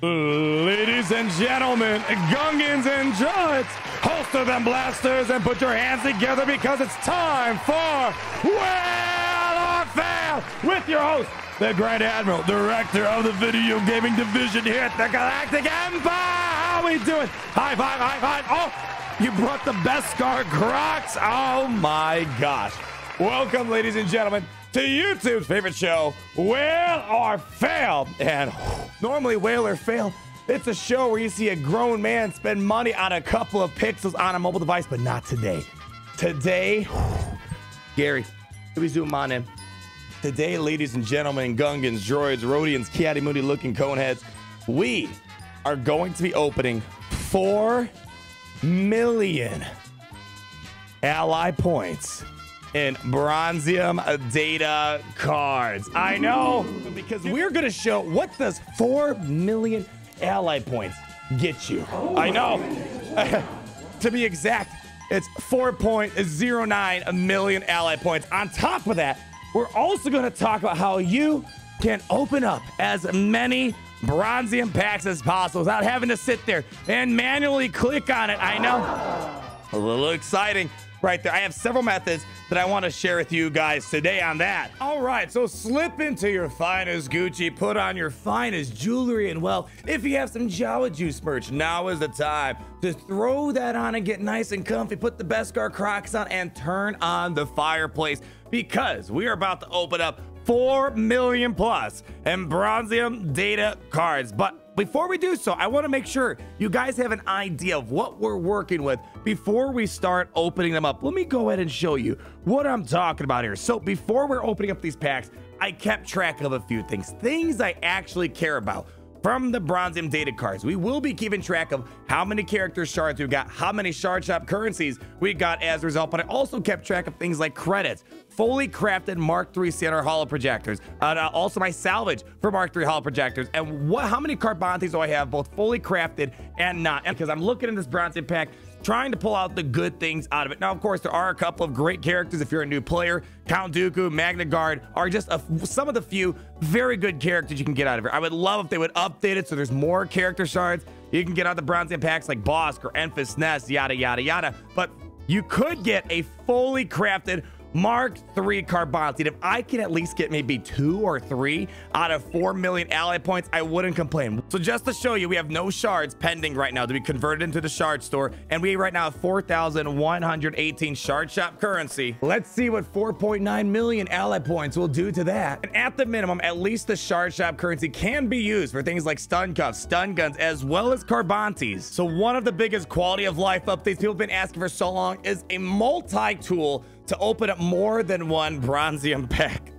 Ladies and gentlemen, Gungans and Druids, holster them blasters and put your hands together because it's time for Well or Fail with your host, the Grand Admiral, Director of the Video Gaming Division here at the Galactic Empire. How we doing? High five, high five. Oh, you brought the Beskar Crocs. Oh my gosh. Welcome, ladies and gentlemen, to YouTube's favorite show, Whale or Fail. And normally, Whale or Fail, it's a show where you see a grown man spend money on a couple of pixels on a mobile device, but not today. Today, Gary, let me zoom on in. Today, ladies and gentlemen, Gungans, Droids, Rodians, Kiati Moody looking coneheads, we are going to be opening 4 million ally points in Bronzium data cards. I know, because we're gonna show what does 4 million ally points get you. I know. To be exact, it's 4.09 million ally points. On top of that, we're also gonna talk about how you can open up as many Bronzium packs as possible without having to sit there and manually click on it. I know, a little exciting right there. I have several methods that I want to share with you guys today on that. All right, so slip into your finest Gucci, put on your finest jewelry, and well, if you have some Jawa Juice merch, now is the time to throw that on and get nice and comfy, put the Beskar Crocs on, and turn on the fireplace, because we are about to open up 4 million plus in Bronzium data cards. But before we do so, I want to make sure you guys have an idea of what we're working with before we start opening them up. Let me go ahead and show you what I'm talking about here. So before we're opening up these packs, I kept track of a few things I actually care about from the Bronzium data cards. We will be keeping track of how many character shards we've got, how many shard shop currencies we got as a result, but I also kept track of things like credits, fully crafted Mark III center holo projectors, and also my salvage for Mark III holo projectors, and how many Carbantes do I have, both fully crafted and not, because I'm looking in this Bronzium pack, trying to pull out the good things out of it. Now, of course, there are a couple of great characters if you're a new player. Count Dooku, Magna Guard are just some of the few very good characters you can get out of it. I would love if they would update it so there's more character shards you can get out of the Bronzium packs like Bosk or Enfys Nest, yada, yada, yada. But you could get a fully crafted Mark III Carbonite. If I can at least get maybe 2 or 3 out of 4 million ally points, I wouldn't complain. So just to show you, we have no shards pending right now to be converted into the shard store, and we right now have 4,118 shard shop currency. Let's see what 4.9 million ally points will do to that. And at the minimum, at least the shard shop currency can be used for things like stun cuffs, stun guns, as well as Carbantes. So one of the biggest quality of life updates people have been asking for so long is a multi-tool to open up more than one Bronzium pack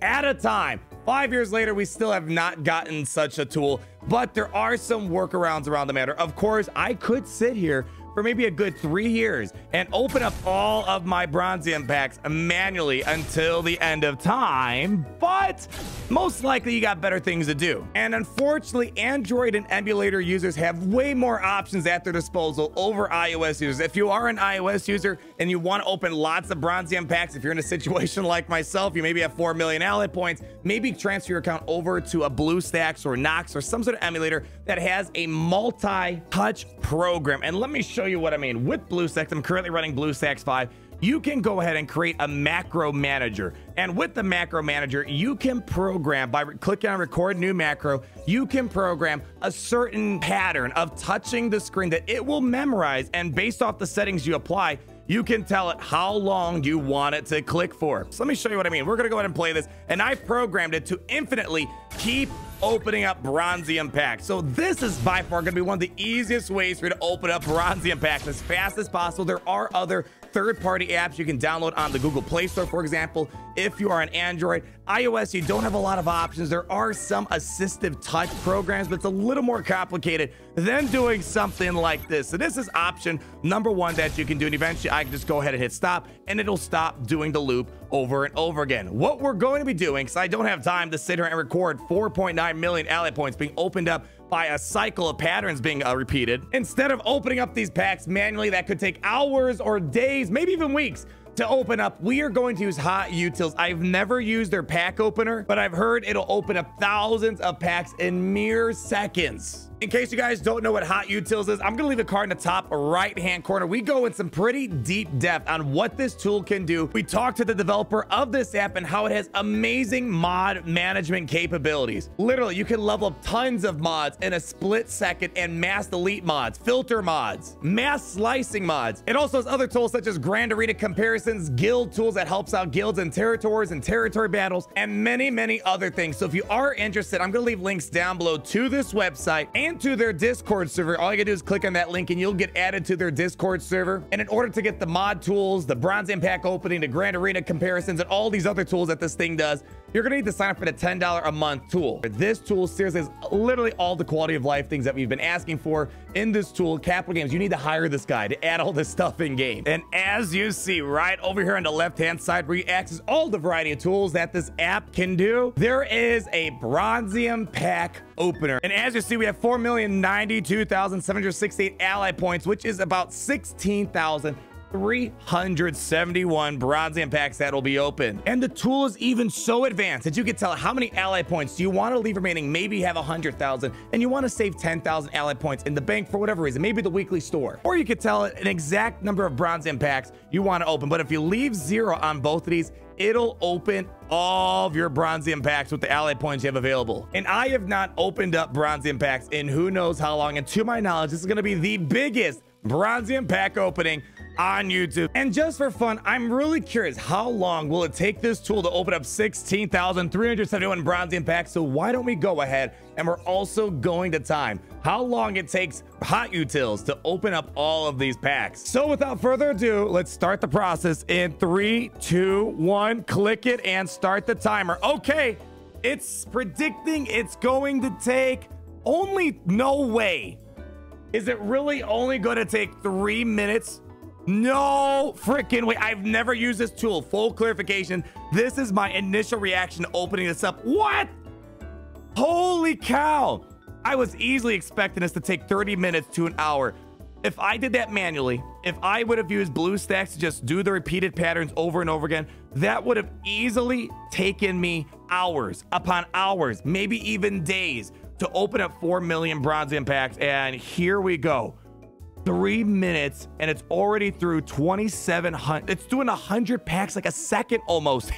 at a time. 5 years later, we still have not gotten such a tool, but there are some workarounds around the matter. Of course, I could sit here for maybe a good 3 years and open up all of my Bronzium packs manually until the end of time, but most likely you got better things to do. And unfortunately, Android and emulator users have way more options at their disposal over iOS users. If you are an iOS user and you want to open lots of Bronzium packs, if you're in a situation like myself, you maybe have 4 million ally points, maybe transfer your account over to a BlueStacks or Nox or some sort of emulator that has a multi-touch program. And let me show you what I mean. With BlueStacks, I'm currently running BlueStacks 5. You can go ahead and create a macro manager. And with the macro manager, you can program, by clicking on record new macro, you can program a certain pattern of touching the screen that it will memorize. And based off the settings you apply, you can tell it how long you want it to click for. So let me show you what I mean. We're gonna go ahead and play this, and I've programmed it to infinitely keep opening up Bronzium packs. So this is by far gonna be one of the easiest ways for you to open up Bronzium packs as fast as possible. There are other third-party apps you can download on the Google Play Store, for example, if you are on Android. iOS, you don't have a lot of options. There are some assistive touch programs, but it's a little more complicated than doing something like this. So this is option number 1 that you can do, and eventually I can just go ahead and hit stop, and it'll stop doing the loop over and over again. What we're going to be doing, because I don't have time to sit here and record 4.9 million ally points being opened up by a cycle of patterns being repeated. Instead of opening up these packs manually, that could take hours or days, maybe even weeks, To open up, we are going to use Hot Utils. I've never used their pack opener, but I've heard it'll open up thousands of packs in mere seconds. In case you guys don't know what Hot Utils is, I'm gonna leave a card in the top right-hand corner. We go in some pretty deep depth on what this tool can do. We talk to the developer of this app and how it has amazing mod management capabilities. Literally, you can level up tons of mods in a split second and mass delete mods, filter mods, mass slicing mods. It also has other tools such as Grand Arena comparisons, guild tools that helps out guilds and territory battles, and many, many other things. So if you are interested, I'm gonna leave links down below to this website and to their Discord server. All you gotta do is click on that link and you'll get added to their Discord server. And in order to get the mod tools, the Bronze Impact opening, the Grand Arena comparisons, and all these other tools that this thing does, you're gonna need to sign up for the $10 a month tool. This tool seriously is literally all the quality of life things that we've been asking for in this tool. Capital Games, you need to hire this guy to add all this stuff in game. And as you see right over here on the left-hand side where you access all the variety of tools that this app can do, there is a Bronzium pack opener. And as you see, we have 4,092,768 ally points, which is about 16,371 Bronzium packs that will be open. And the tool is even so advanced that you can tell how many ally points do you want to leave remaining. Maybe you have 100,000 and you want to save 10,000 ally points in the bank for whatever reason, maybe the weekly store. Or you could tell it an exact number of Bronzium packs you want to open. But if you leave 0 on both of these, it'll open all of your Bronzium packs with the ally points you have available. And I have not opened up Bronzium packs in who knows how long. And to my knowledge, this is going to be the biggest Bronzium pack opening on YouTube. And just for fun, I'm really curious, how long will it take this tool to open up 16,371 Bronzium packs? So why don't we go ahead and we're also going to time how long it takes Hot Utils to open up all of these packs. So without further ado, let's start the process in 3, 2, 1, click it and start the timer. Okay, it's predicting it's going to take only, no way. Is it really only going to take 3 minutes? No freaking way. I've never used this tool. Full clarification. This is my initial reaction to opening this up. What? Holy cow. I was easily expecting this to take 30 minutes to an hour. If I did that manually, if I would have used BlueStacks to just do the repeated patterns over and over again, that would have easily taken me hours upon hours, maybe even days, to open up 4 million Bronzium packs. And here we go. 3 minutes and it's already through 2,700. It's doing 100 packs like a second almost.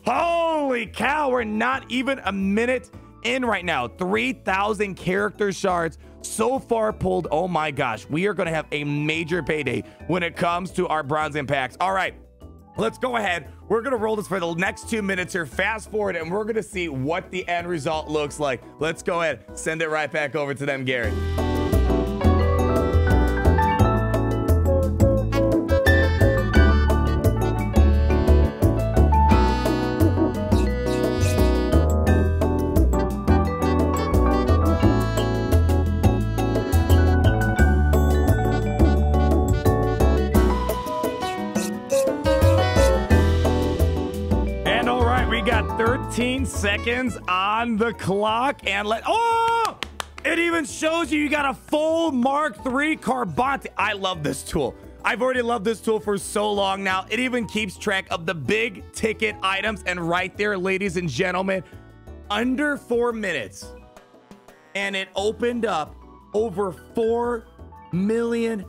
Holy cow, we're not even a minute in right now. 3,000 character shards so far pulled. Oh my gosh, we are going to have a major payday when it comes to our Bronzium packs. All right, let's go ahead. We're going to roll this for the next 2 minutes here. Fast forward and we're going to see what the end result looks like. Let's go ahead. Send it right back over to them, Gary. Got 13 seconds on the clock and oh, it even shows you got a full Mark III Carbonte. I love this tool. I've already loved this tool for so long now. It even keeps track of the big ticket items. And right there, ladies and gentlemen, under 4 minutes and it opened up over 4 million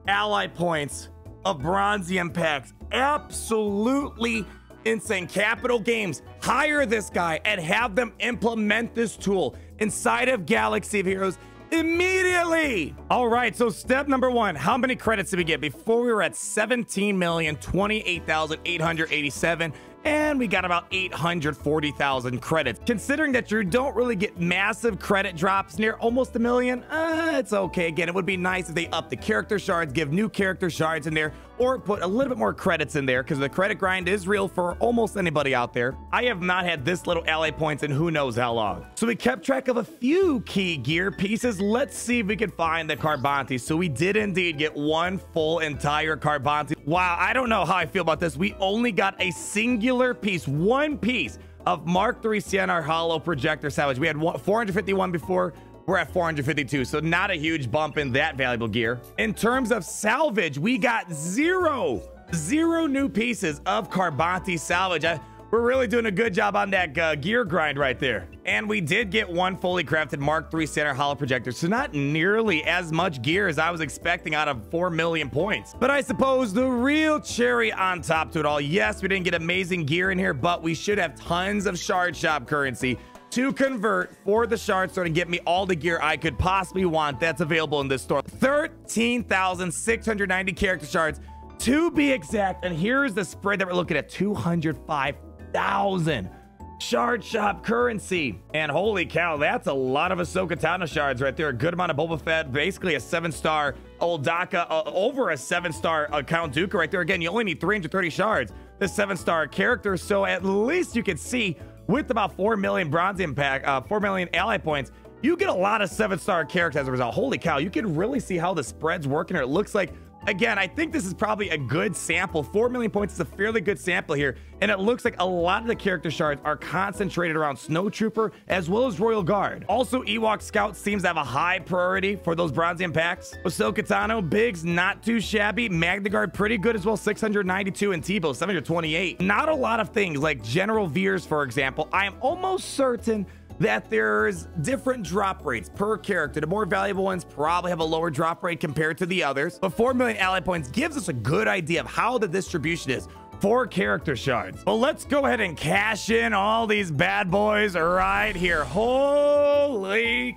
ally points of Bronzium packs. Absolutely insane. Capital Games, hire this guy and have them implement this tool inside of Galaxy of Heroes immediately. All right, so step number 1, how many credits did we get? Before we were at 17,028,887 and we got about 840,000 credits. Considering that you don't really get massive credit drops near almost a million, it's okay. Again, it would be nice if they up the character shards, give new character shards in there, or put a little bit more credits in there, because the credit grind is real for almost anybody out there. I have not had this little ally points in who knows how long. So we kept track of a few key gear pieces. Let's see if we can find the Carbonte. So we did indeed get one full entire Carbonte. Wow, I don't know how I feel about this. We only got a singular piece, one piece of Mark III CNR Hollow Projector Salvage. We had 451 before. We're at 452, so not a huge bump in that valuable gear. In terms of salvage, we got 0 0 new pieces of Carbonte salvage. We're really doing a good job on that gear grind right there. And we did get 1 fully crafted Mark III center hollow projector, so not nearly as much gear as I was expecting out of 4 million points. But I suppose the real cherry on top to it all, yes, we didn't get amazing gear in here, but we should have tons of shard shop currency to convert for the shard store and get me all the gear I could possibly want that's available in this store. 13,690 character shards to be exact. And here's the spread that we're looking at: 205,000 shard shop currency. And holy cow, that's a lot of Ahsoka Tano shards right there. A good amount of Boba Fett, basically a 7-star Old Daka, over a 7-star Count Dooku right there. Again, you only need 330 shards, the 7-star character. So at least you can see with about 4 million bronze impact, 4 million ally points, you get a lot of 7-star characters as a result. Holy cow, you can really see how the spread's working here. It looks like, again, I think this is probably a good sample. 4 million points is a fairly good sample here. And it looks like a lot of the character shards are concentrated around Snowtrooper as well as Royal Guard. Also, Ewok Scout seems to have a high priority for those bronze impacts. Ahsoka Tano, Biggs, not too shabby. Magna Guard, pretty good as well. 692, and Tebow, 728. Not a lot of things like General Veers, for example. I am almost certain that there's different drop rates per character. The more valuable ones probably have a lower drop rate compared to the others, but 4 million ally points gives us a good idea of how the distribution is for character shards. Well, let's go ahead and cash in all these bad boys right here. Holy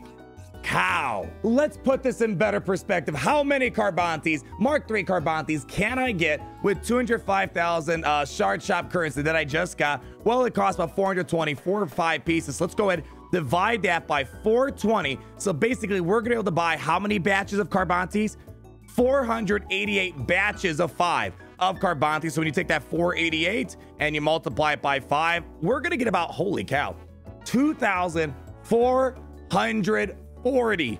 cow. Let's put this in better perspective. How many Carbontes, Mark III Carbontes, can I get with 205,000 shard shop currency that I just got? Well, it costs about 420, 4 or 5 pieces. So let's go ahead, divide that by 420. So basically, we're gonna be able to buy how many batches of Carbontes? 488 batches of 5 of Carbontes. So when you take that 488 and you multiply it by 5, we're gonna get about, holy cow, 2,440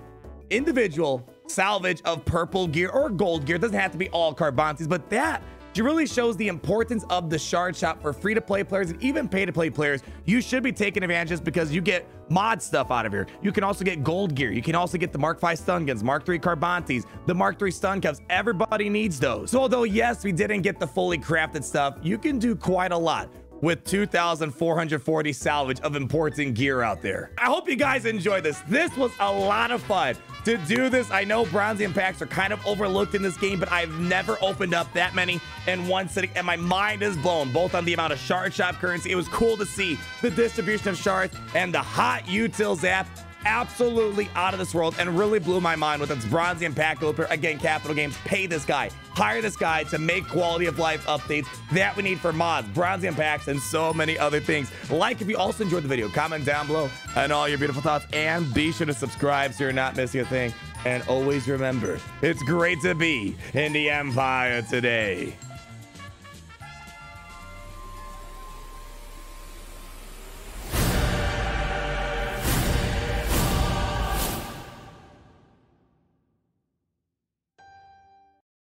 individual salvage of purple gear or gold gear. It doesn't have to be all Carbontes, but that really shows the importance of the shard shop for free-to-play players and even pay-to-play players. You should be taking advantage because you get mod stuff out of here. You can also get gold gear. You can also get the Mark V stun guns, Mark III Carbontes, the Mark III stun cups. Everybody needs those. So although, yes, we didn't get the fully crafted stuff, you can do quite a lot with 2,440 salvage of important gear out there. I hope you guys enjoyed this. This was a lot of fun to do this. I know bronze impacts are kind of overlooked in this game, but I've never opened up that many in one sitting, and my mind is blown, both on the amount of shard shop currency. It was cool to see the distribution of shards, and the hot utils app, absolutely out of this world, and really blew my mind with its bronze impact opener. Again, Capital Games, pay this guy, hire this guy to make quality of life updates that we need for mods, bronze impacts, and so many other things. Like if you also enjoyed the video, comment down below and all your beautiful thoughts, and be sure to subscribe so you're not missing a thing. And always remember, it's great to be in the Empire today.